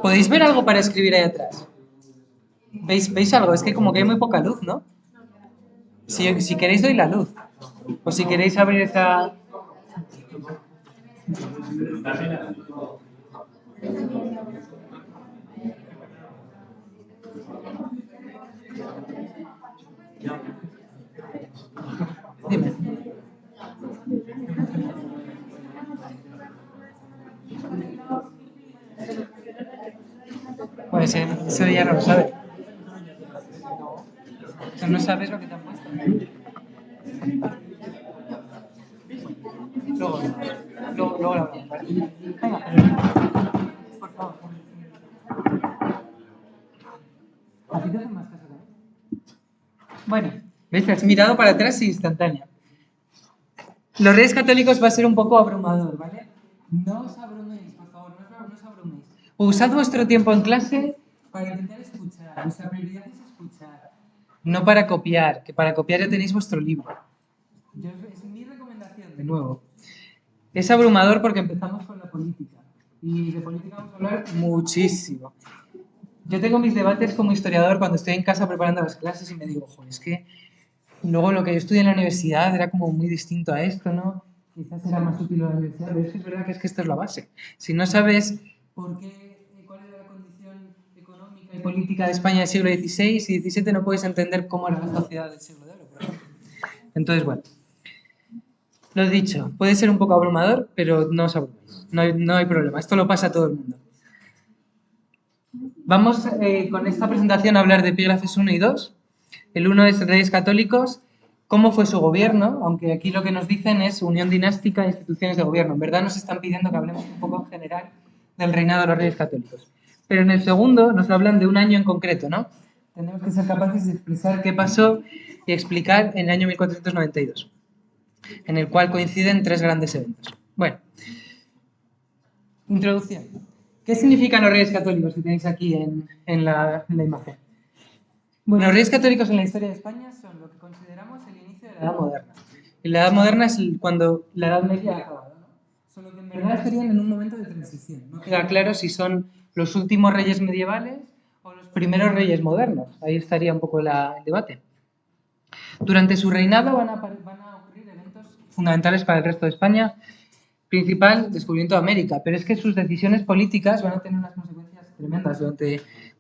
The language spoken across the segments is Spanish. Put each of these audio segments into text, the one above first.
¿Podéis ver algo para escribir ahí atrás? ¿Veis algo? Es que como que hay muy poca luz, ¿no? Si queréis doy la luz. O si queréis abrir esa... Dime. Pues eso ya no lo sabe. O sea, no sabes lo que te han puesto. Luego, luego lo hablamos, ¿vale? Venga, por favor. ¿A ti te hacen más caso también? Bueno, ¿ves? Has mirado para atrás instantáneo. Los Reyes Católicos va a ser un poco abrumador, ¿vale? No os abruméis, por favor, no os abruméis. Usad vuestro tiempo en clase para intentar escuchar. Vuestra prioridad es escuchar, no para copiar, que para copiar ya tenéis vuestro libro. Es mi recomendación, de nuevo. Es abrumador porque empezamos con la política. Y de política vamos a hablar muchísimo. Yo tengo mis debates como historiador cuando estoy en casa preparando las clases y me digo, joder, es que luego lo que yo estudié en la universidad era como muy distinto a esto, ¿no? Quizás era más útil en la universidad, pero es que es verdad que esto es la base. Si no sabes por qué, cuál era la condición económica y política de España del siglo XVI y XVII, no puedes entender cómo era la sociedad del siglo de oro, por ejemplo. Entonces, bueno, lo he dicho, puede ser un poco abrumador, pero no os abruméis, no hay problema, esto lo pasa a todo el mundo. Vamos con esta presentación a hablar de epígrafes 1 y 2. El 1 es Reyes Católicos, cómo fue su gobierno, aunque aquí lo que nos dicen es unión dinástica e instituciones de gobierno. En verdad nos están pidiendo que hablemos un poco en general del reinado de los Reyes Católicos. Pero en el segundo nos hablan de un año en concreto, ¿no? Tenemos que ser capaces de expresar qué pasó y explicar en el año 1492, en el cual coinciden tres grandes eventos. Bueno, introducción. ¿Qué significan los Reyes Católicos que tenéis aquí en la imagen? Bueno, los Reyes Católicos en la historia de España son lo que consideramos el inicio de la Edad Moderna. Y la Edad Moderna es cuando la Edad Media ha acabado, ¿no? Solo que en verdad estarían en un momento de transición. No queda claro si son los últimos reyes medievales o los primeros reyes modernos. Ahí estaría un poco el debate. Durante su reinado van a ocurrir eventos fundamentales para el resto de España. Principal, descubrimiento de América, pero es que sus decisiones políticas van a tener unas consecuencias tremendas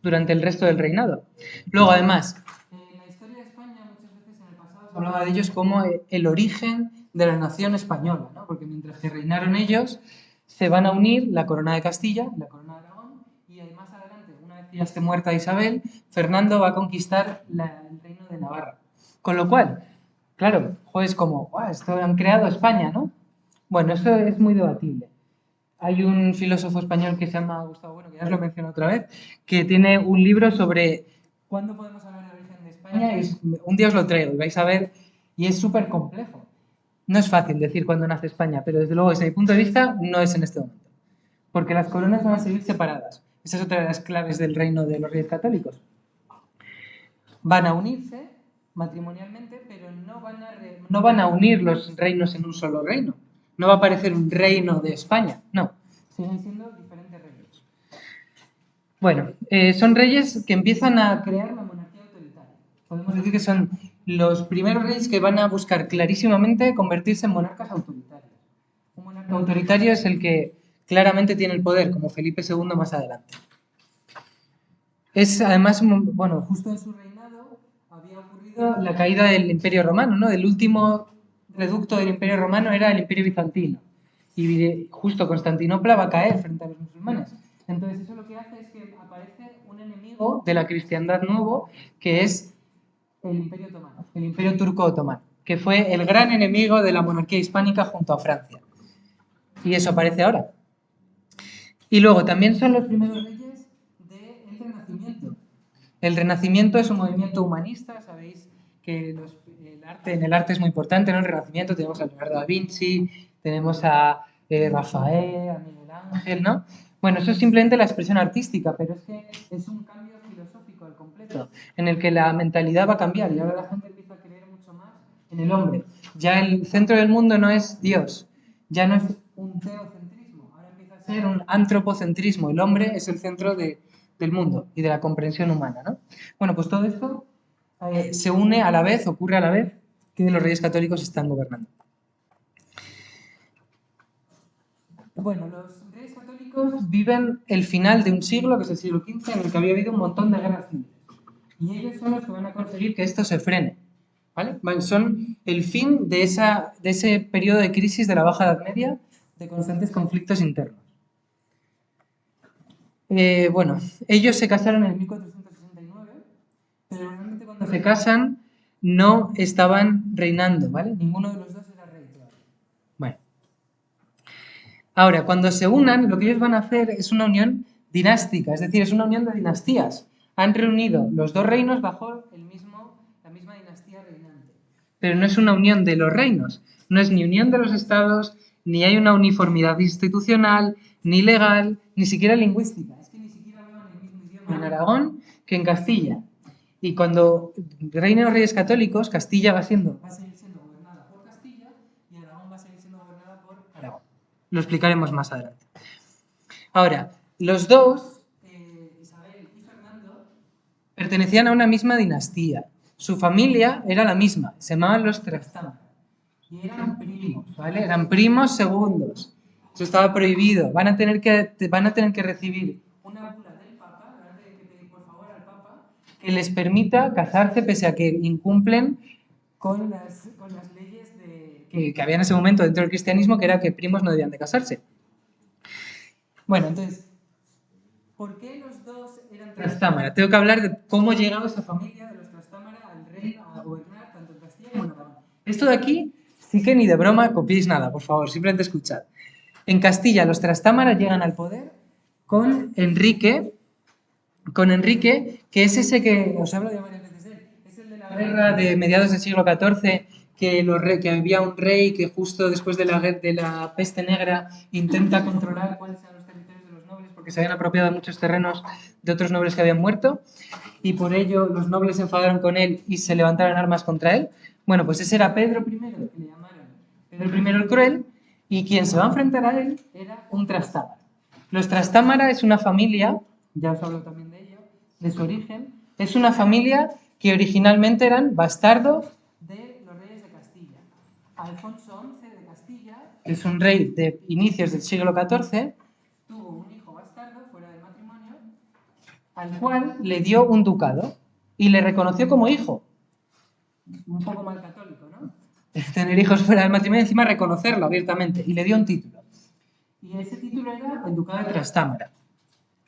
durante el resto del reinado. Luego, además, en la historia de España muchas veces en el pasado se hablaba de ellos como el origen de la nación española, ¿no? Porque mientras que reinaron ellos, se van a unir la corona de Castilla, la corona de Aragón, y más adelante, una vez que ya esté muerta Isabel, Fernando va a conquistar el reino de Navarra. Con lo cual, claro, es como, esto han creado España, ¿no? Bueno, eso es muy debatible. Hay un filósofo español que se llama Gustavo Bueno, que ya os lo mencioné otra vez, que tiene un libro sobre cuándo podemos hablar de origen de España y un día os lo traigo y vais a ver, y es súper complejo. No es fácil decir cuándo nace España, pero desde luego desde mi punto de vista no es en este momento, porque las coronas van a seguir separadas. Esa es otra de las claves del reino de los Reyes Católicos. Van a unirse matrimonialmente, pero no van a unir los reinos en un solo reino. No va a aparecer un reino de España, no. Siguen siendo diferentes reinos. Bueno, son reyes que empiezan a crear la monarquía autoritaria. Podemos decir que son los primeros reyes que van a buscar clarísimamente convertirse en monarcas autoritarios. Un monarca autoritario es el que claramente tiene el poder, como Felipe II más adelante. Es además, bueno, justo en su reinado había ocurrido la caída del Imperio Romano, ¿no? El último reducto del Imperio Romano era el Imperio Bizantino. Y justo Constantinopla va a caer frente a los musulmanes. Entonces eso lo que hace es que aparece un enemigo de la cristiandad nuevo, que es el Imperio Otomano, el Imperio Turco Otomano, que fue el gran enemigo de la monarquía hispánica junto a Francia. Y eso aparece ahora. Y luego también son los primeros reyes del Renacimiento. El Renacimiento es un movimiento humanista, sabéis que en el arte es muy importante, ¿no? El Renacimiento tenemos a Leonardo da Vinci, tenemos a Rafael, a Miguel Ángel, ¿no? Bueno, eso es simplemente la expresión artística, pero es que es un cambio filosófico al completo, en el que la mentalidad va a cambiar y ahora la gente empieza a creer mucho más en el hombre. Ya el centro del mundo no es Dios, ya no es un teocentrismo, ahora empieza a ser un antropocentrismo. El hombre es el centro del mundo y de la comprensión humana, ¿no? Bueno, pues todo esto se une a la vez, ocurre a la vez que los reyes católicos están gobernando. Bueno, los reyes católicos viven el final de un siglo, que es el siglo XV, en el que había habido un montón de guerras civiles. Y ellos son los que van a conseguir que esto se frene. ¿Vale? Son el fin de ese periodo de crisis de la Baja Edad Media, de constantes conflictos internos. Bueno, ellos se casaron en 1469, pero realmente cuando se casan no estaban reinando, ¿vale? Ninguno de los dos era rey todavía. Bueno. Ahora, cuando se unan, lo que ellos van a hacer es una unión dinástica, es decir, es una unión de dinastías. Han reunido los dos reinos bajo la misma dinastía reinante. Pero no es una unión de los reinos, no es ni unión de los estados, ni hay una uniformidad institucional, ni legal, ni siquiera lingüística. Es que ni siquiera hablan el mismo idioma en Aragón que en Castilla. Y cuando reinan los reyes católicos, Castilla va a seguir siendo gobernada por Castilla y Aragón va a seguir siendo gobernada por Aragón. Lo explicaremos más adelante. Ahora, los dos, Isabel y Fernando, pertenecían a una misma dinastía. Su familia era la misma, se llamaban los Trastámara. Y eran primos, ¿vale? Eran primos segundos. Eso estaba prohibido. Van a tener que recibir una bula del Papa, van a tener que pedir por favor al Papa que les permita casarse pese a que incumplen con las leyes que había en ese momento dentro del cristianismo, que era que primos no debían de casarse. Bueno, entonces, ¿por qué los dos eran Trastámara? Tengo que hablar de cómo llegaba esa familia de los Trastámara al reino a gobernar tanto en Castilla como en Aragón. Esto de aquí sí que ni de broma copiéis nada, por favor, simplemente escuchad. En Castilla los Trastámara llegan al poder con Enrique, que es ese que os hablo de varias veces de él, es el de la guerra de mediados del siglo XIV, que había un rey que justo después de la peste negra intenta controlar cuáles eran los territorios de los nobles porque se habían apropiado muchos terrenos de otros nobles que habían muerto y por ello los nobles se enfadaron con él y se levantaron armas contra él. Bueno, pues ese era Pedro I, que le llamaron Pedro I el Cruel, y quien se va a enfrentar a él era un Trastámara. Los Trastámara es una familia, ya os hablo también de ello, de su origen, es una familia que originalmente eran bastardos de los reyes de Castilla. Alfonso XI de Castilla, que es un rey de inicios del siglo XIV, tuvo un hijo bastardo fuera del matrimonio, al cual le dio un ducado y le reconoció como hijo. Un poco mal católico, ¿no? Tener hijos fuera del matrimonio y encima reconocerlo abiertamente, y le dio un título. Y ese título era el ducado de Trastámara.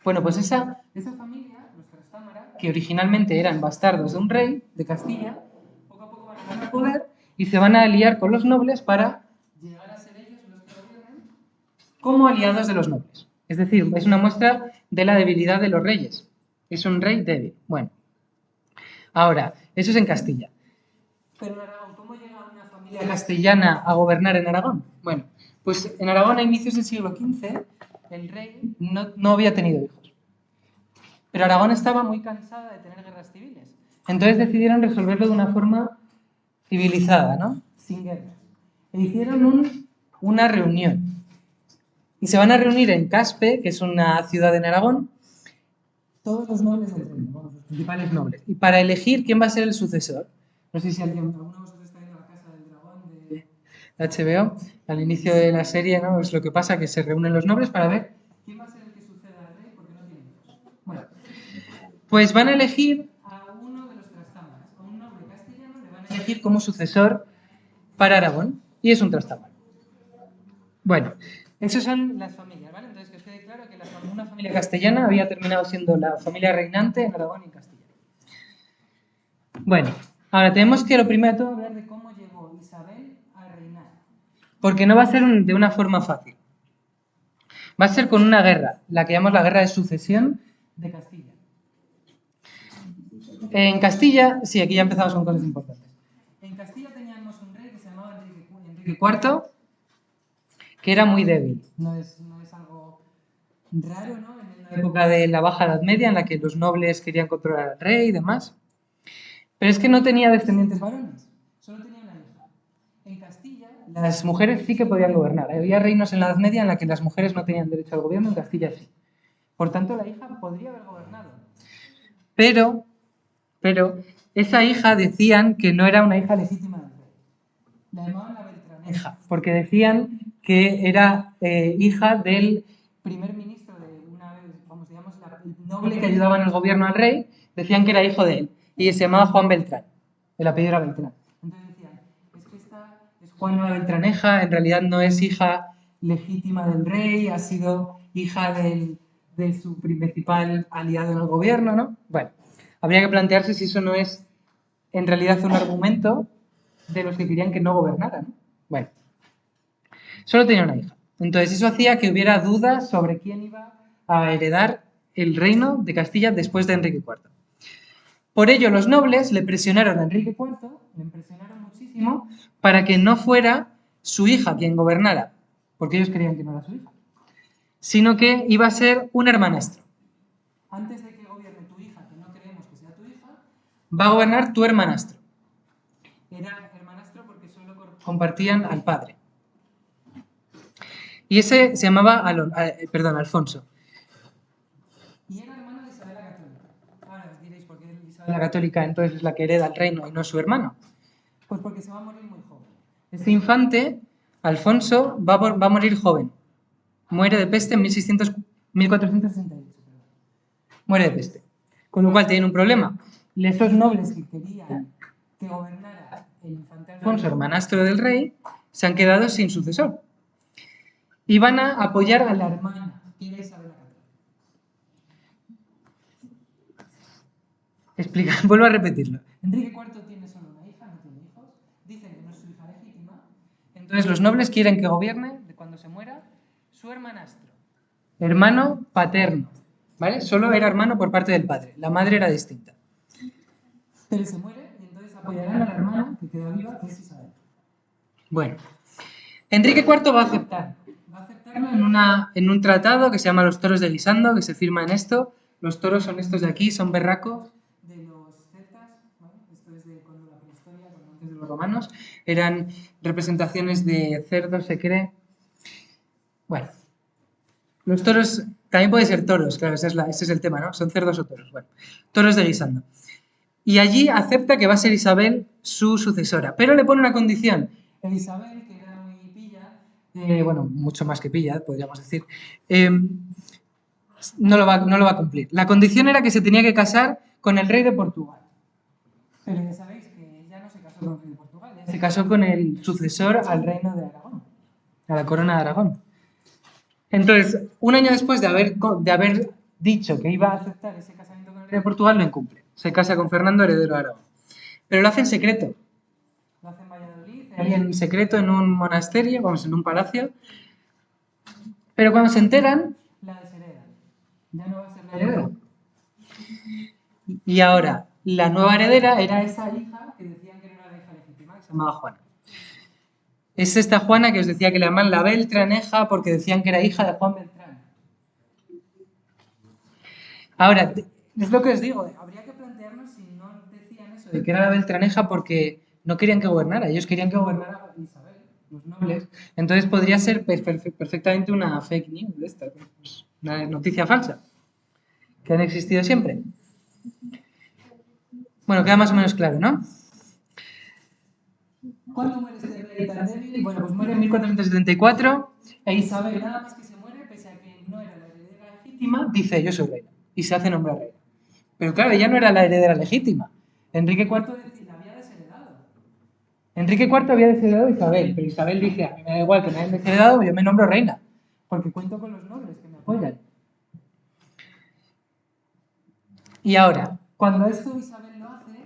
Bueno, pues esa familia, los Trastámara, que originalmente eran bastardos de un rey de Castilla, poco a poco van a ganar poder y se van a aliar con los nobles para llegar a ser ellos los que gobiernen como aliados de los nobles. Es decir, es una muestra de la debilidad de los reyes. Es un rey débil. Bueno, ahora, eso es en Castilla. Pero en Aragón, ¿cómo llega una familia castellana a gobernar en Aragón? Bueno, pues en Aragón a inicios del siglo XV el rey no había tenido hijos. Pero Aragón estaba muy cansada de tener guerras civiles. Entonces decidieron resolverlo de una forma civilizada, ¿no? Sin guerras. E hicieron una reunión. Y se van a reunir en Caspe, que es una ciudad en Aragón, todos los nobles del reino, los principales nobles. Y para elegir quién va a ser el sucesor. No sé si alguno de vosotros está viendo La Casa del Dragón de HBO. Al inicio de la serie, ¿no? Es lo que pasa, que se reúnen los nobles para ver quién va a ser el que suceda al rey porque no tiene hijos. Bueno, pues van a elegir a uno de los Trastámaras, a un noble castellano, le van a elegir como sucesor para Aragón. Y es un Trastámara. Bueno, esas son las familias, ¿vale? Entonces, que os quede claro que una familia castellana había terminado siendo la familia reinante en Aragón y en Castilla. Bueno, ahora tenemos que lo primero de todo hablar de cómo llegó Isabel a reinar. Porque no va a ser de una forma fácil. Va a ser con una guerra, la que llamamos la guerra de sucesión de Castilla. En Castilla, sí, aquí ya empezamos con cosas importantes. En Castilla teníamos un rey que se llamaba Enrique IV, que era muy débil. No es algo raro, ¿no? En la época de la Baja Edad Media, en la que los nobles querían controlar al rey y demás. Pero es que no tenía descendientes varones, solo tenía una hija. En Castilla, las mujeres sí que podían gobernar. Había reinos en la Edad Media en la que las mujeres no tenían derecho al gobierno, en Castilla sí. Por tanto, la hija podría haber gobernado. Pero esa hija decían que no era una hija legítima del rey. La llamaban la Beltraneja, porque decían que era hija del primer ministro de una vez, vamos, digamos, el noble que ayudaba en el gobierno al rey, decían que era hijo de él, y se llamaba Juan Beltrán, el apellido era Beltrán. Entonces decían, es que esta es Juana la Beltraneja, en realidad no es hija legítima del rey, ha sido hija de su principal aliado en el gobierno, ¿no? Bueno, habría que plantearse si eso no es en realidad un argumento de los que querían que no gobernara, ¿no? Bueno, solo tenía una hija. Entonces eso hacía que hubiera dudas sobre quién iba a heredar el reino de Castilla después de Enrique IV. Por ello los nobles le presionaron a Enrique IV, le presionaron muchísimo para que no fuera su hija quien gobernara, porque ellos creían que no era su hija, sino que iba a ser un hermanastro. Antes de que gobierne tu hija, que no creemos que sea tu hija, va a gobernar tu hermanastro. Era hermanastro porque solo compartían al padre. Y ese se llamaba Alfonso. Y era hermano de Isabel la Católica. Ahora os diréis, ¿por qué Isabel la Católica entonces es la que hereda el reino y no su hermano? Pues porque se va a morir muy joven. Este infante, Alfonso, va a morir joven. Muere de peste en 1468. Muere de peste. Con lo cual tienen un problema. Esos nobles que querían que gobernara el infante Alfonso, hermanastro del rey, se han quedado sin sucesor. Y van a apoyar a la hermana, que era Isabel la Católica. Vuelvo a repetirlo. Enrique IV tiene solo una hija, no tiene hijos. Dicen que no es su hija legítima. Entonces los nobles quieren que gobierne, cuando se muera, su hermanastro. Hermano paterno. ¿Vale? Solo era hermano por parte del padre. La madre era distinta. Pero se muere y entonces apoyarán a la hermana que queda viva, que es Isabel. Bueno, Enrique IV va a aceptar. Va a aceptarlo en un tratado que se llama Los Toros de Guisando, que se firma en esto. Los toros son estos de aquí, son berracos de los celtas, ¿vale? Esto es de cuando la prehistoria, cuando antes de los romanos. Eran representaciones de cerdos, se cree. Bueno, los toros, también pueden ser toros, claro, ese es el tema, ¿no? Son cerdos o toros. Bueno, toros de Guisando. Y allí acepta que va a ser Isabel su sucesora, pero le pone una condición. Isabel, que era muy pilla, bueno, mucho más que pilla, podríamos decir, no lo va a cumplir. La condición era que se tenía que casar con el rey de Portugal. Pero ya sabéis que ya no se casó con el rey de Portugal, ya se casó con el sucesor al reino de Aragón, a la corona de Aragón. Entonces, un año después de haber dicho que iba a aceptar ese casamiento con el rey de Portugal, lo incumple. Se casa con Fernando, heredero de Aragón. Pero lo hace en secreto. Lo hace en Valladolid, ahí en secreto, en un monasterio, vamos, en un palacio. Pero cuando se enteran, la desheredan. Ya no va a ser la heredera. Y ahora, la nueva heredera era esa hija que decían que no era la hija legítima, que se llamaba Juana. Es esta Juana que os decía que le llamaban la Beltraneja porque decían que era hija de Juan Beltrán. Ahora, es lo que os digo, habría que plantearnos si no decían eso de que era la Beltraneja porque no querían que gobernara, ellos querían que gobernara Isabel, los nobles. Entonces podría ser perfectamente una fake news de esta, pues, una noticia falsa, que han existido siempre. Bueno, queda más o menos claro, ¿no? ¿Cuándo muere este rey tan débil? Bueno, pues muere en 1474 e Isabel, nada más que se muere, pese a que no era la heredera legítima, dice yo soy reina y se hace nombrar reina. Pero claro, ella no era la heredera legítima. Enrique IV la había desheredado. Enrique IV había desheredado a Isabel, pero Isabel dice, a mí me da igual que me hayan desheredado, yo me nombro reina, porque cuento con los nobles que me apoyan. Y ahora, cuando esto Isabel lo hace,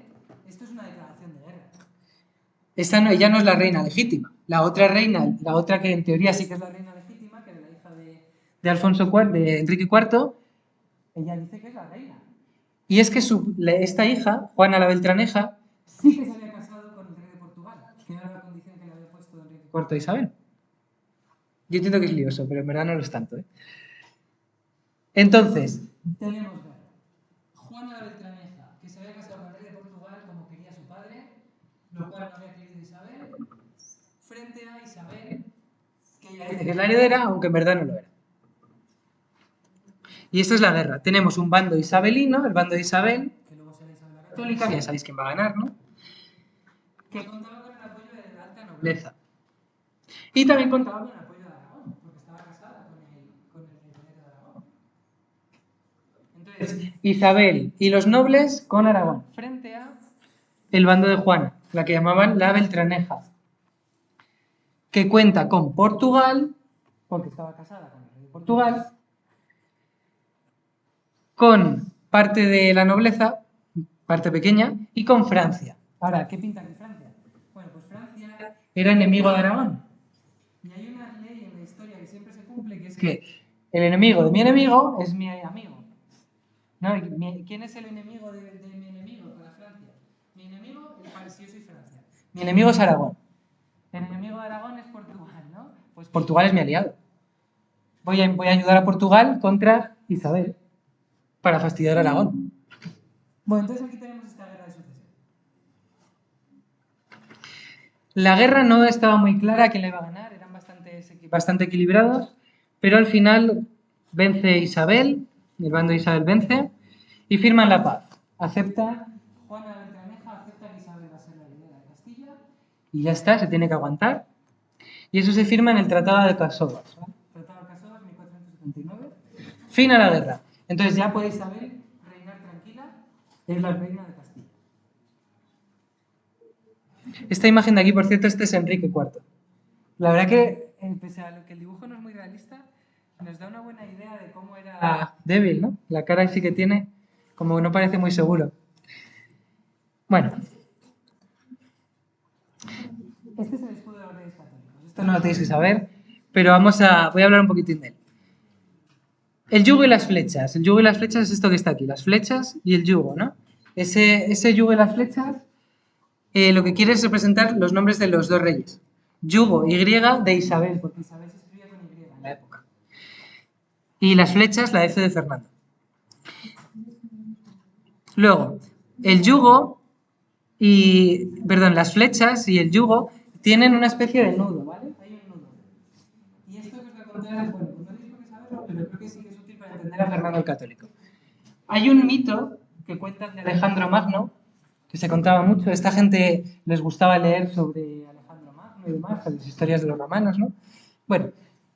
esto es una declaración de guerra. Esta no, ella no es la reina legítima. La otra reina, la otra que en teoría sí que es la reina legítima, que era la hija de Alfonso IV, de Enrique IV, ella dice que es la reina. Y es que esta hija, Juana la Beltraneja, sí que se había casado con el rey de Portugal, que era la condición que le había puesto Enrique IV a Isabel. Yo entiendo que es lioso, pero en verdad no lo es tanto, ¿eh? Entonces, tenemos Juana la Beltraneja, que se había casado con el rey de Portugal como quería su padre, lo cual no había querido Isabel. frente a Isabel, que ella dice que es la heredera, aunque en verdad no lo era. Y esta es la guerra. Tenemos un bando isabelino, el bando de Isabel, que luego será Isabel la Católica, que ya sabéis quién va a ganar, ¿no? Que contaba con el apoyo de la alta nobleza. Y también contaba con el apoyo de Aragón, porque estaba casada con el heredero de Aragón. Entonces, Isabel y los nobles con Aragón, frente a el bando de Juana, la que llamaban la Beltraneja, que cuenta con Portugal, porque estaba casada con el rey de Portugal, con parte de la nobleza, parte pequeña, y con Francia. Ahora, ¿qué pinta aquí Francia? Bueno, pues Francia era enemigo de Aragón. Y hay una ley en la historia que siempre se cumple, que es que el enemigo de mi enemigo es mi amigo. ¿No? ¿Quién es el enemigo de mi enemigo para Francia? Mi enemigo, si yo soy Francia. Mi enemigo es Aragón. El enemigo de Aragón es Portugal, ¿no? Pues Portugal es mi aliado. Voy a ayudar a Portugal contra Isabel para fastidiar a Aragón. Bueno, entonces aquí tenemos esta guerra de sucesión. La guerra no estaba muy clara quién le iba a ganar, eran bastante equilibrados, pero al final vence Isabel, el bando de Isabel vence, y firman la paz. Juana de Beltraneja acepta que Isabel va a ser la heredera de Castilla, y ya está, se tiene que aguantar. Y eso se firma en el Tratado de Casovas. ¿Vale? Tratado de Casovas, 1479. Fin a la guerra. Entonces ya puede Isabel reinar tranquila, es la reina de Castilla. Esta imagen de aquí, por cierto, este es Enrique IV. La verdad que, pese a lo que el dibujo no es muy realista, nos da una buena idea de cómo era débil, ¿no? La cara sí que tiene, como no parece muy seguro. Bueno. Este es el escudo de los Reyes Católicos. Esto no lo tenéis que saber, pero voy a hablar un poquitín de él. El yugo y las flechas. El yugo y las flechas es esto que está aquí, las flechas y el yugo, ¿no? Ese yugo y las flechas lo que quiere es representar los nombres de los dos reyes. Yugo, Y de Isabel, porque Isabel se escribía con Y en la época. Y las flechas, la F de Fernando. Luego, las flechas y el yugo tienen una especie de nudo, ¿vale? Hay un nudo. Y esto que os voy a contar, bueno, pues no tenéis por qué saberlo, pero creo que sí que es útil para entender a Fernando el Católico. Hay un mito que cuentan de Alejandro Magno, que se contaba mucho. Esta gente les gustaba leer sobre Alejandro Magno y demás, las historias de los romanos, ¿no? Bueno,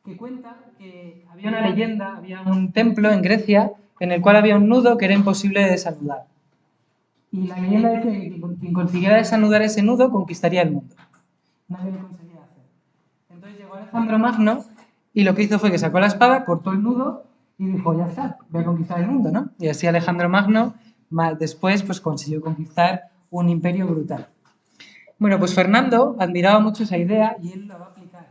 que cuenta que había una leyenda, había un templo en Grecia en el cual había un nudo que era imposible de desanudar. Y la leyenda decía que quien consiguiera desanudar ese nudo conquistaría el mundo. Nadie lo conseguía hacer. Entonces llegó Alejandro Magno y lo que hizo fue que sacó la espada, cortó el nudo y dijo, ya está, voy a conquistar el mundo, ¿no? Y así Alejandro Magno después pues consiguió conquistar un imperio brutal. Bueno, pues Fernando admiraba mucho esa idea y él la va a aplicar.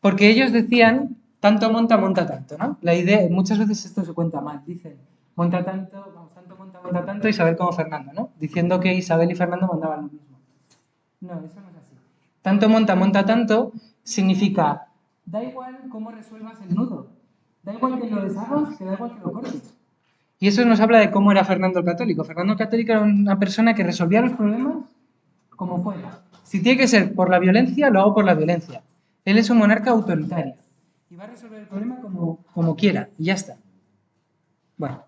Porque ellos decían, tanto monta, monta tanto, ¿no? La idea, muchas veces esto se cuenta mal, dicen, monta tanto, vamos, tanto monta, monta tanto, Isabel como Fernando, ¿no? Diciendo que Isabel y Fernando mandaban lo mismo. No, eso no es así. Tanto monta, monta tanto, significa, da igual cómo resuelvas el nudo, da igual que lo deshagas, que da igual que lo cortes. Y eso nos habla de cómo era Fernando el Católico. Fernando el Católico era una persona que resolvía los problemas como fuera. Si tiene que ser por la violencia, lo hago por la violencia. Él es un monarca autoritario y va a resolver el problema como quiera, y ya está. Bueno,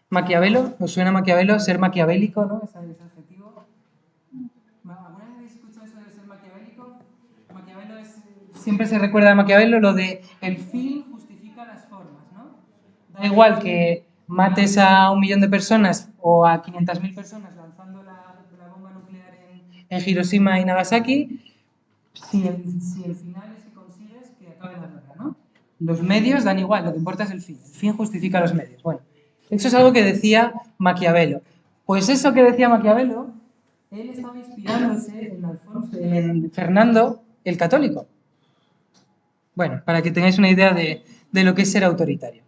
Maquiavelo, ¿os suena Maquiavelo? Ser maquiavélico, ¿no? Ese adjetivo. ¿Alguna vez habéis escuchado eso de ser maquiavélico? Maquiavelo siempre se recuerda a Maquiavelo lo de el fin justifica las formas, ¿no? Da igual que mates a 1 millón de personas o a 500.000 personas lanzando la bomba nuclear en Hiroshima y Nagasaki, si el final es que consigues que acabe la guerra, ¿no? Los medios dan igual, lo que importa es el fin. El fin justifica los medios. Bueno, eso es algo que decía Maquiavelo. Pues eso que decía Maquiavelo, él estaba inspirándose en Fernando el Católico. Bueno, para que tengáis una idea de lo que es ser autoritario.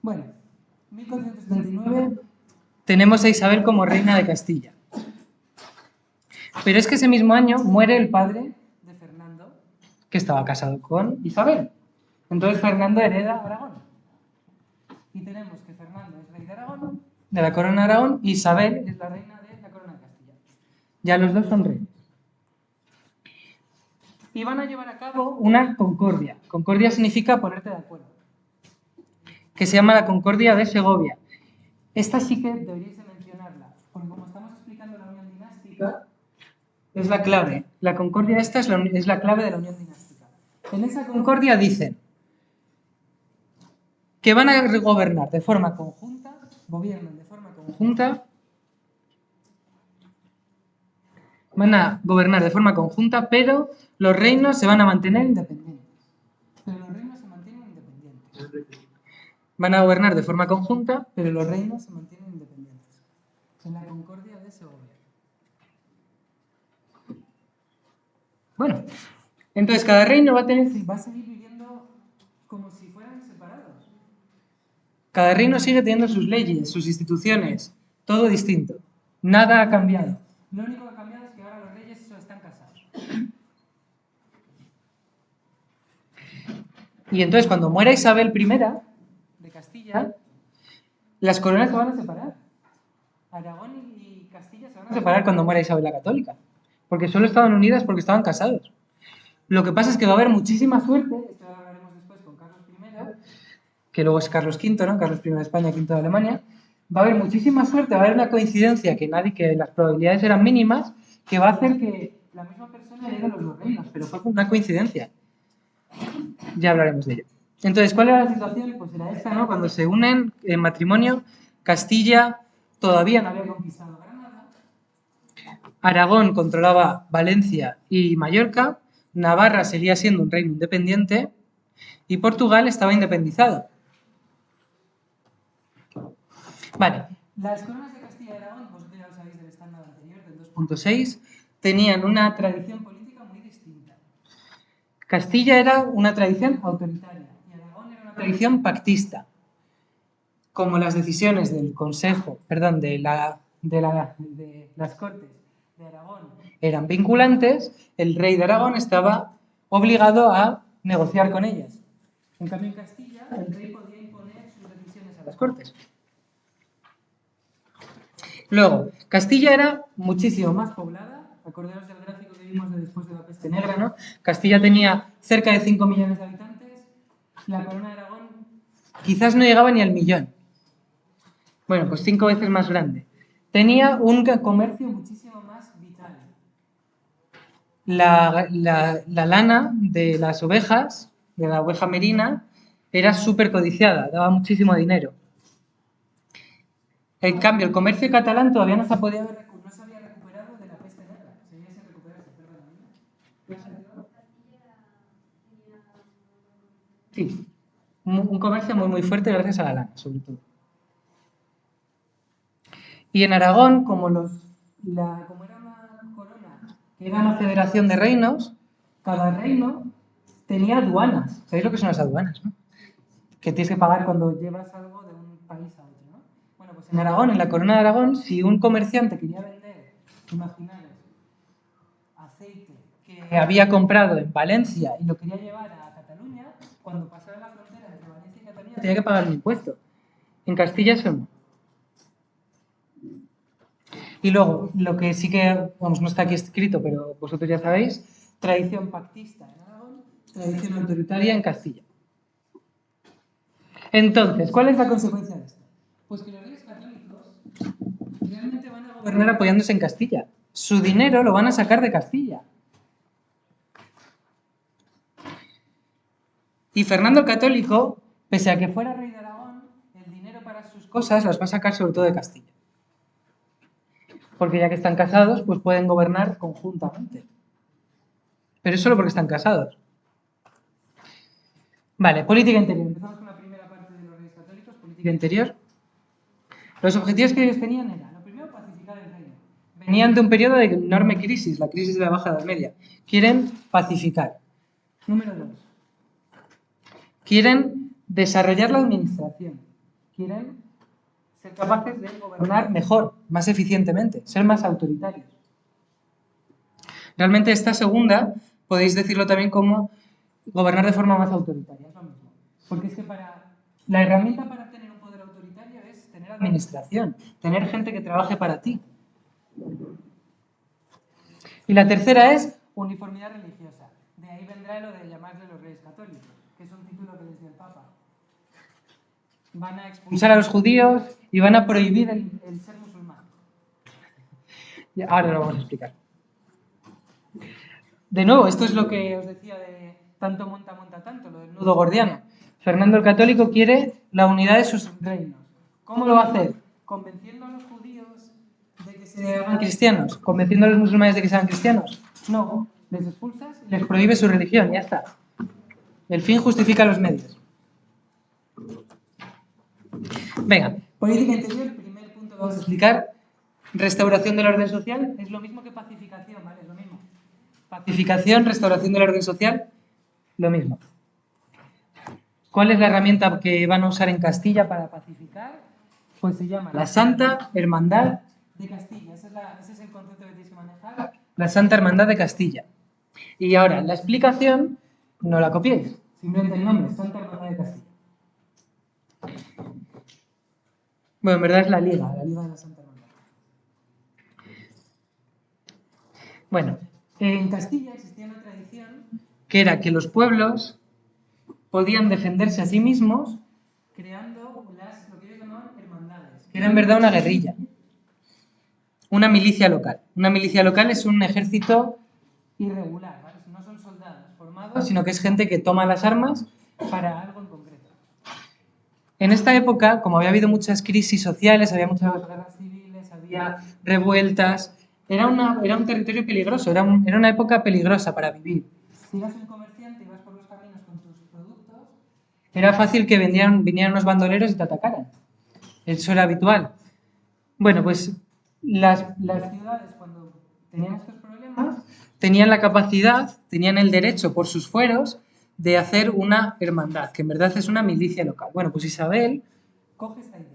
Bueno, 1479 tenemos a Isabel como reina de Castilla. Pero es que ese mismo año muere el padre de Fernando, que estaba casado con Isabel. Entonces Fernando hereda Aragón. Y tenemos que Fernando es rey de Aragón, de la corona de Aragón, y Isabel es la reina de la corona de Castilla. Ya los dos son reyes. y van a llevar a cabo una concordia. Concordia significa ponerte de acuerdo, que se llama la Concordia de Segovia. Esta sí que deberíais de mencionarla, porque como estamos explicando la unión dinástica, es la clave. La concordia esta es la clave de la unión dinástica. En esa concordia dicen que van a gobernar de forma conjunta, gobiernan de forma conjunta, van a gobernar de forma conjunta, pero los reinos se van a mantener independientes. Pero los reinos se mantienen independientes. Van a gobernar de forma conjunta, pero los reinos se mantienen independientes. En la Concordia de Segovia. Bueno, entonces cada reino va a seguir viviendo como si fueran separados. Cada reino sigue teniendo sus leyes, sus instituciones, todo distinto. Nada ha cambiado. Lo único que ha cambiado es que ahora los reyes están casados. Y entonces cuando muera Isabel I de Castilla, las coronas se van a separar. Aragón y Castilla se van a separar cuando muera Isabel la Católica. Porque solo estaban unidas porque estaban casados. Lo que pasa es que va a haber muchísima suerte, esto lo hablaremos después con Carlos I, que luego es Carlos V, ¿no? Carlos I de España, V de Alemania. Va a haber muchísima suerte, va a haber una coincidencia que las probabilidades eran mínimas, que va a hacer que la misma persona herede los dos reinos, pero fue una coincidencia. Ya hablaremos de ello. Entonces, ¿cuál era la situación? Pues era esta, ¿no? Cuando se unen en matrimonio, Castilla todavía no había conquistado Granada, Aragón controlaba Valencia y Mallorca, Navarra seguía siendo un reino independiente y Portugal estaba independizado. Vale, las coronas de Castilla y Aragón, vosotros ya lo sabéis del estándar anterior, del 2.6, tenían una tradición política muy distinta. Castilla era una tradición autoritaria y Aragón era una tradición pactista. Como las decisiones del Consejo, perdón, de las Cortes de Aragón eran vinculantes, el rey de Aragón estaba obligado a negociar con ellas. En cambio, en Castilla, el rey podía imponer sus decisiones a las Cortes. Luego, Castilla era muchísimo más poblada. Acordaos del gráfico que vimos de después de la peste negra, ¿no? Castilla tenía cerca de 5 millones de habitantes. La corona de Aragón quizás no llegaba ni al millón. Bueno, pues 5 veces más grande. Tenía un comercio muchísimo más vital. La lana de las ovejas, de la oveja merina, era súper codiciada, daba muchísimo dinero. En cambio, el comercio catalán todavía no se había recuperado de la peste negra. Seguía sin recuperarse, perdón. Sí, un comercio muy, muy fuerte gracias a la lana, sobre todo. Y en Aragón, como era una corona, que era una federación de reinos, cada reino tenía aduanas. ¿Sabéis lo que son las aduanas, no? Que tienes que pagar cuando llevas algo de un país a otro, ¿no? Bueno, pues en Aragón, en la corona de Aragón, si un comerciante quería vender, imaginaros, aceite que había comprado en Valencia y lo quería llevar a Cataluña, cuando pasara la frontera entre Valencia y Cataluña tenía que pagar un impuesto. En Castilla eso no. Y luego, lo que sí que, vamos, no está aquí escrito, pero vosotros ya sabéis, tradición pactista en Aragón, tradición autoritaria en Castilla. Entonces, ¿cuál es la consecuencia de esto? Pues que los reyes católicos realmente van a gobernar apoyándose en Castilla. Su dinero lo van a sacar de Castilla. Y Fernando el Católico, pese a que fuera rey de Aragón, el dinero para sus cosas las va a sacar sobre todo de Castilla. Porque ya que están casados, pues pueden gobernar conjuntamente. Pero es solo porque están casados. Vale, política interior. Empezamos con la primera parte de los reyes católicos, política interior. Los objetivos que ellos tenían eran, lo primero, pacificar el reino. Venían de un periodo de enorme crisis, la crisis de la Baja Edad Media. Quieren pacificar. Número 2. Quieren desarrollar la administración. Quieren ser capaces de gobernar mejor, más eficientemente, ser más autoritarios. Realmente esta segunda podéis decirlo también como gobernar de forma más autoritaria, es lo mismo. Porque es que la herramienta para tener un poder autoritario es tener administración, tener gente que trabaje para ti. Y la tercera es uniformidad religiosa. De ahí vendrá lo de llamarle los Reyes Católicos, que es un título que les dio el Papa. Van a expulsar a los judíos y van a prohibir el ser musulmán. Ahora lo vamos a explicar. De nuevo, esto es lo que os decía de tanto monta tanto, lo del nudo gordiano. Fernando el Católico quiere la unidad de sus reinos. ¿Cómo lo va a hacer? Convenciendo a los judíos de que se hagan cristianos. ¿Convenciendo a los musulmanes de que se hagan cristianos? No, les expulsas y les prohíbe su religión, ya está. El fin justifica los medios. Venga, política interior, el primer punto que vamos a explicar, restauración del orden social, es lo mismo que pacificación, ¿vale? Es lo mismo. Pacificación, restauración del orden social, lo mismo. ¿Cuál es la herramienta que van a usar en Castilla para pacificar? Pues se llama la Santa Hermandad de Castilla. Ese es el concepto que tenéis que manejar. La Santa Hermandad de Castilla. Y ahora, la explicación, no la copiéis. Simplemente el nombre, Santa Hermandad de Castilla. Bueno, en verdad es la Liga de la Santa Hermandad. Bueno, en Castilla existía una tradición que era que los pueblos podían defenderse a sí mismos creando lo que ellos llamaban hermandades, que era en verdad una guerrilla, una milicia local. Una milicia local es un ejército irregular, ¿vale? No son soldados formados, sino que es gente que toma las armas para algo en concreto. En esta época, como había habido muchas crisis sociales, había muchas guerras civiles, había revueltas, era un territorio peligroso, era una época peligrosa para vivir. Si eras un comerciante y ibas por los caminos con tus productos, era fácil que vinieran unos bandoleros y te atacaran. Eso era habitual. Bueno, pues las ciudades, cuando tenían estos problemas, tenían la capacidad, tenían el derecho por sus fueros de hacer una hermandad, que en verdad es una milicia local. Bueno, pues Isabel coge esta idea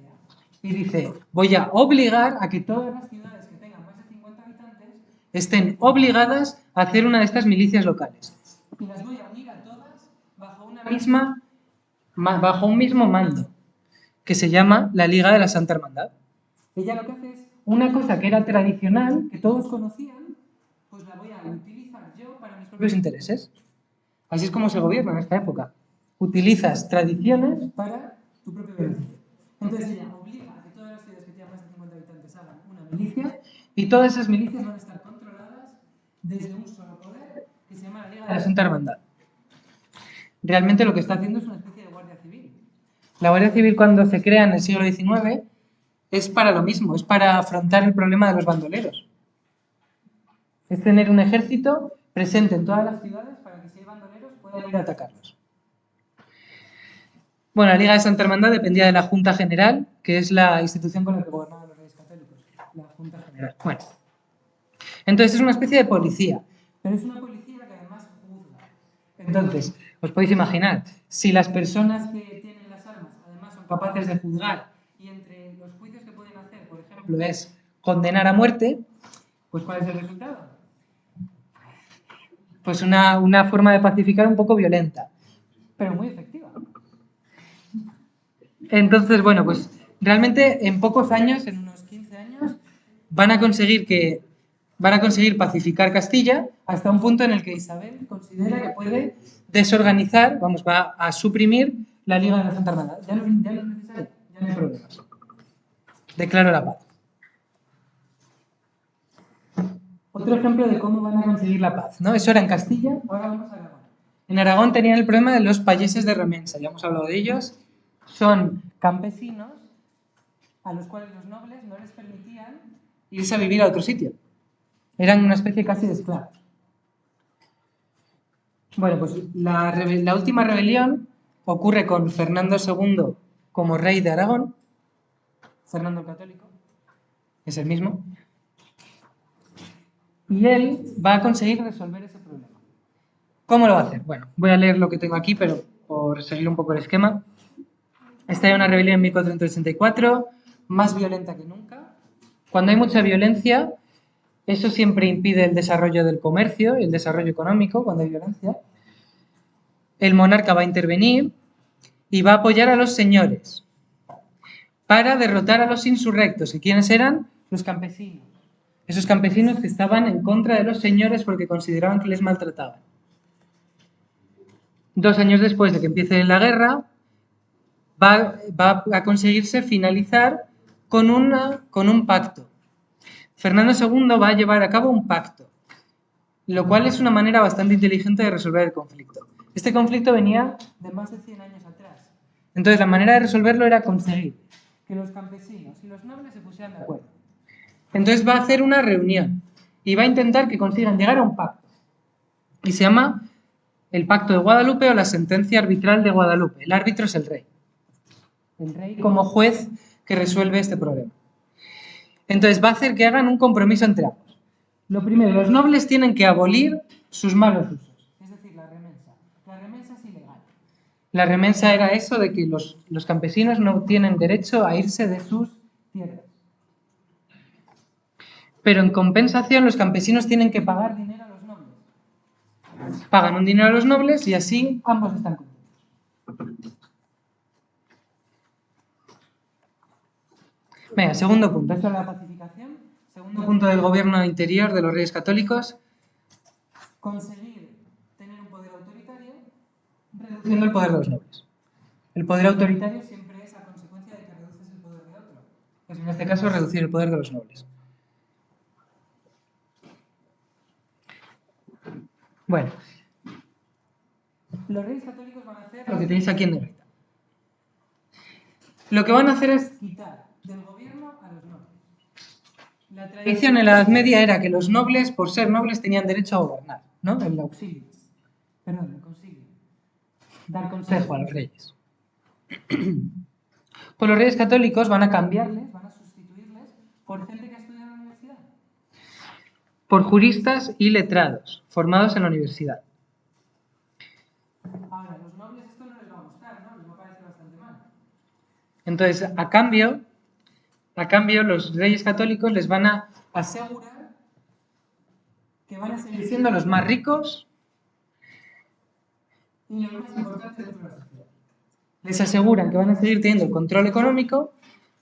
y dice, voy a obligar a que todas las ciudades que tengan más de 50 habitantes estén obligadas a hacer una de estas milicias locales. Y las voy a unir a todas bajo un mismo mando, que se llama la Liga de la Santa Hermandad. Ella lo que hace es una cosa que era tradicional, que todos conocían, pues la voy a utilizar yo para mis propios intereses. Así es como se gobierna en esta época. Utilizas tradiciones para tu propio beneficio. Entonces ella obliga a que todas las ciudades que tengan más de 50 habitantes hagan una milicia y todas esas milicias van a estar controladas desde un solo poder que se llama la Liga de la Santa Hermandad. Realmente lo que está haciendo es una especie de guardia civil. La Guardia Civil, cuando se crea en el siglo XIX, es para lo mismo, es para afrontar el problema de los bandoleros. Es tener un ejército presente en todas las ciudades para que si hay bandoleros puedan ir a atacarlos. Bueno, la Liga de Santa Hermandad dependía de la Junta General, que es la institución con la que gobernaban los Reyes Católicos. La Junta General. Bueno, entonces es una especie de policía, pero es una policía que además juzga. Entonces, os podéis imaginar, si las personas que tienen las armas además son capaces de juzgar y entre los juicios que pueden hacer, por ejemplo, es condenar a muerte, pues ¿cuál es el resultado? Pues una forma de pacificar un poco violenta, pero muy efectiva. Entonces, bueno, pues realmente en pocos años, en unos 15 años, van a conseguir pacificar Castilla hasta un punto en el que Isabel considera que puede desorganizar, va a suprimir la Liga de la Santa Hermandad. Ya no es necesario, ya no hay problemas. Declaro la paz. Otro ejemplo de cómo van a conseguir la paz, ¿no? Eso era en Castilla, ahora vamos a Aragón. En Aragón tenían el problema de los payeses de remensa, ya hemos hablado de ellos. Son campesinos a los cuales los nobles no les permitían irse a vivir a otro sitio. Eran una especie casi de esclavos. Bueno, pues la última rebelión ocurre con Fernando II como rey de Aragón. Fernando el Católico, es el mismo. Y él va a conseguir resolver ese problema. ¿Cómo lo va a hacer? Bueno, voy a leer lo que tengo aquí, pero por seguir un poco el esquema. Estalla una rebelión en 1484, más violenta que nunca. Cuando hay mucha violencia, eso siempre impide el desarrollo del comercio y el desarrollo económico, cuando hay violencia. El monarca va a intervenir y va a apoyar a los señores para derrotar a los insurrectos. ¿Y quiénes eran? Los campesinos. Esos campesinos que estaban en contra de los señores porque consideraban que les maltrataban. 2 años después de que empiece la guerra, va a conseguirse finalizar con un pacto. Fernando II va a llevar a cabo un pacto, lo cual es una manera bastante inteligente de resolver el conflicto. Este conflicto venía de más de 100 años atrás. Entonces, la manera de resolverlo era conseguir que los campesinos y los nobles se pusieran de acuerdo. Entonces, va a hacer una reunión y va a intentar que consigan llegar a un pacto. Y se llama el Pacto de Guadalupe o la sentencia arbitral de Guadalupe. El árbitro es el rey. El rey como juez que resuelve este problema. Entonces, va a hacer que hagan un compromiso entre ambos. Lo primero, los nobles tienen que abolir sus malos usos, es decir, la remensa. La remensa es ilegal. La remensa era eso de que los campesinos no tienen derecho a irse de sus tierras. Pero en compensación los campesinos tienen que pagar dinero a los nobles. Pagan un dinero a los nobles y así ambos están contentos. Venga, segundo punto, esto es la pacificación. Segundo punto del gobierno interior de los Reyes Católicos. Conseguir tener un poder autoritario reduciendo el poder de los nobles. El poder autoritario siempre es a consecuencia de que reduces el poder de otro. Pues en este caso, reducir el poder de los nobles. Bueno, los Reyes Católicos van a hacer lo que tenéis aquí en negrita. Lo que van a hacer es quitar del gobierno a los nobles. La tradición en la Edad Media era que los nobles, por ser nobles, tenían derecho a gobernar, ¿no? El auxilio. Perdón, el concilio. Dar consejo a los reyes. Pues los Reyes Católicos van a cambiarles, van a sustituirles por gente que ha estudiado en la universidad. Por juristas y letrados, formados en la universidad. Ahora, a los nobles esto no les va a gustar, ¿no? Les va a parecer bastante mal. Entonces, a cambio, los Reyes Católicos les van a asegurar que van a seguir siendo los más ricos y los más importantes de toda la sociedad. Les aseguran que van a seguir teniendo el control económico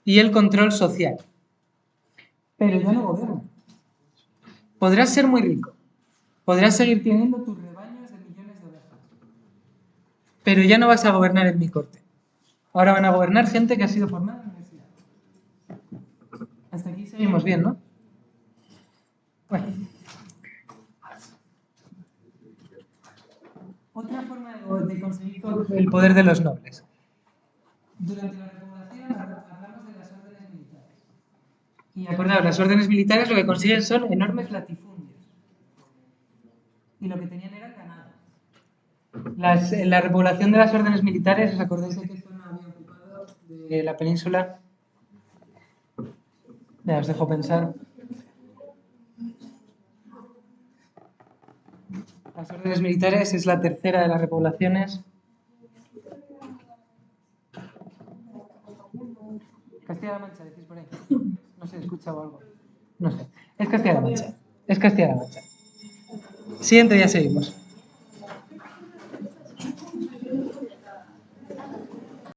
y el control social. Pero ya no gobiernan. Podrás ser muy rico, podrás seguir teniendo tus rebaños de millones de ovejas, pero ya no vas a gobernar en mi corte. Ahora van a gobernar gente que ha sido formada en la universidad. Hasta aquí seguimos bien, ¿no? Bueno. Otra forma de conseguir el poder de los nobles. Durante la Repoblación hablamos de las órdenes militares. Y acordaos, las órdenes militares lo que consiguen son enormes latifundios. Y lo que tenían eran ganados. La repoblación de las órdenes militares, ¿os acordáis de qué zona había ocupado de la península? Ya os dejo pensar. Las órdenes militares es la tercera de las repoblaciones. Castilla-La Mancha, decís por ahí. No sé, he escuchado algo. No sé. Es Castilla-La Mancha. Es Castilla-La Mancha. Siguiente, ya seguimos.